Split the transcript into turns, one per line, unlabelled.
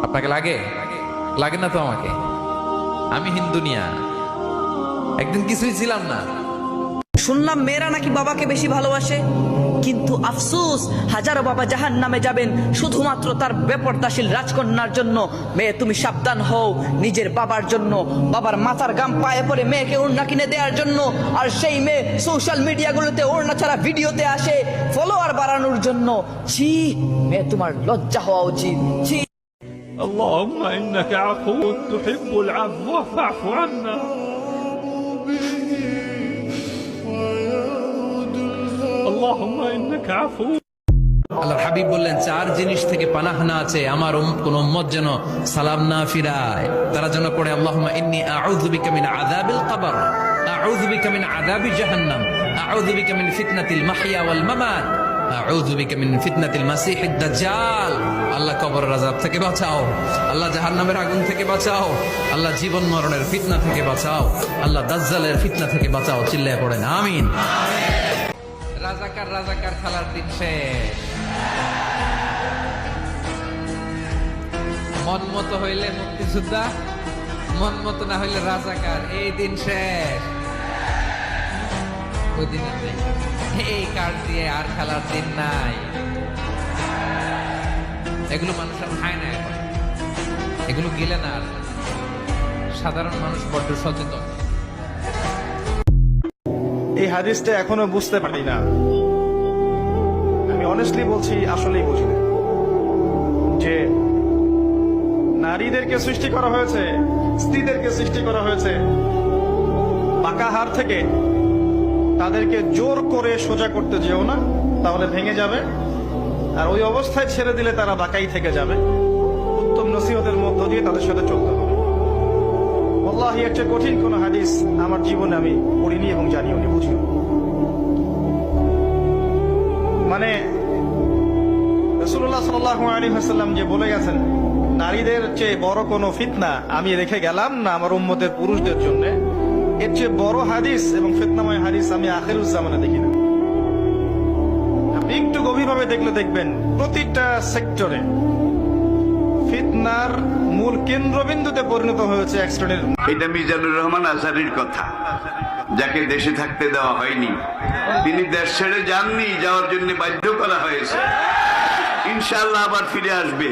আপনাকে লাগে? লাগে না তো আমাকে? আমি হিন্দুনিয়া, একদিন কিছুই ছিলাম না।
শুনলাম মেয়েরা নাকি বাবাকে বেশি ভালোবাসে, কিন্তু আফসোস হাজারো বাবা জাহান্নামে যাবেন শুধুমাত্র তার বেপরদাশীল রাজকন্যার জন্য। মেয়ে তুমি সাবধান হও নিজের বাবার জন্য, বাবার মাথার গাম পায়ে পড়ে মেয়েকে ওড়না কিনে দেওয়ার জন্য, আর সেই মেয়ে সোশ্যাল মিডিয়াগুলোতে ওড়না ছাড়া ভিডিওতে আসে ফলোয়ার বাড়ানোর জন্য। ছি, মেয়ে তোমার লজ্জা হওয়া উচিত। ছি।
اللهم إنك عفو تحب العفو فاعف عنا اللهم إنك عفو।
আল্লাহর হাবিব বললেন, চার জিনিস থেকে পানাহ না আছে আমার কোন উম্মত যেন সালাম না ফিরায়। তারা যেন পড়ে আল্লাহুম্মা ইন্নী আউযু বিকা মিন আযাবিল কবর, আউযু বিকা মিন আযাবি জাহান্নাম, আউযু বিকা মিন ফিতনাতিল মাহইয়া ওয়াল মামাত, আউযু বিকা মিন ফিতনাতিল মাসিহিদ দাজ্জাল। আল্লাহ কবরের আযাব থেকে বাঁচাও, আল্লাহ জাহান্নামের আগুন থেকে বাঁচাও, আল্লাহ জীবন মরণের ফিতনা থেকে বাঁচাও, আল্লাহ দাজ্জালের ফিতনা থেকে বাঁচাও। চিল্লায়ে পড়েন আমিন। রাজাকার রাজাকার খেলার দিন শেষ। মন মতো হইলে মুক্তিযোদ্ধা, মন মতো না হইলে রাজাকার, এই দিন শেষ। ওই দিন এই কার্ড দিয়ে আর খেলার দিন নাই। এগুলো মানুষ আর খায় না এখন, এগুলো গেলে না আর। সাধারণ মানুষ বড্ড সচেতন।
এই হাদিসটা এখনো বুঝতে পারি না। আমি অনেস্টলি বলছি, আসলেই বুঝি না যে নারীদেরকে সৃষ্টি করা হয়েছে, স্ত্রীদেরকে সৃষ্টি করা হয়েছে পাকা হাড় থেকে। তাদেরকে জোর করে সোজা করতে যেও না, তাহলে ভেঙে যাবে, আর ওই অবস্থায় ছেড়ে দিলে তারা বাঁকাই থেকে যাবে। উত্তম নসিহতের মধ্য দিয়ে তাদের সাথে চলতে হবে। আল্লাহি, এর চেয়ে কঠিন কোন হাদিস আমার জীবনে আমি পড়িনি এবং জানিও নি, বুঝিও। মানে রাসূলুল্লাহ সাল্লাল্লাহু আলাইহি ওয়াসাল্লাম যে বলে গেছেন, নারীদের চেয়ে বড় কোনো ফিতনা আমি রেখে গেলাম না আমার উম্মতের পুরুষদের জন্য। এর চেয়ে বড় হাদিস এবং ফিতনাময় হাদিস আমি আখিরুজ জামানে দেখি না। আপনি একটু গভীরভাবে দেখলে দেখবেন প্রতিটা সেক্টরে ফিতনার মূল কেন্দ্রবিন্দুতে পরিণত হয়েছে এক শ্রেণীর।
এটা মিজানুর রহমান আজহারীর কথা, যাকে দেশে থাকতে দেওয়া হয়নি। তিনি দেশ ছেড়ে যাননি, যাওয়ার জন্য বাধ্য করা হয়েছে। ইনশাআল্লাহ আবার ফিরে আসবে।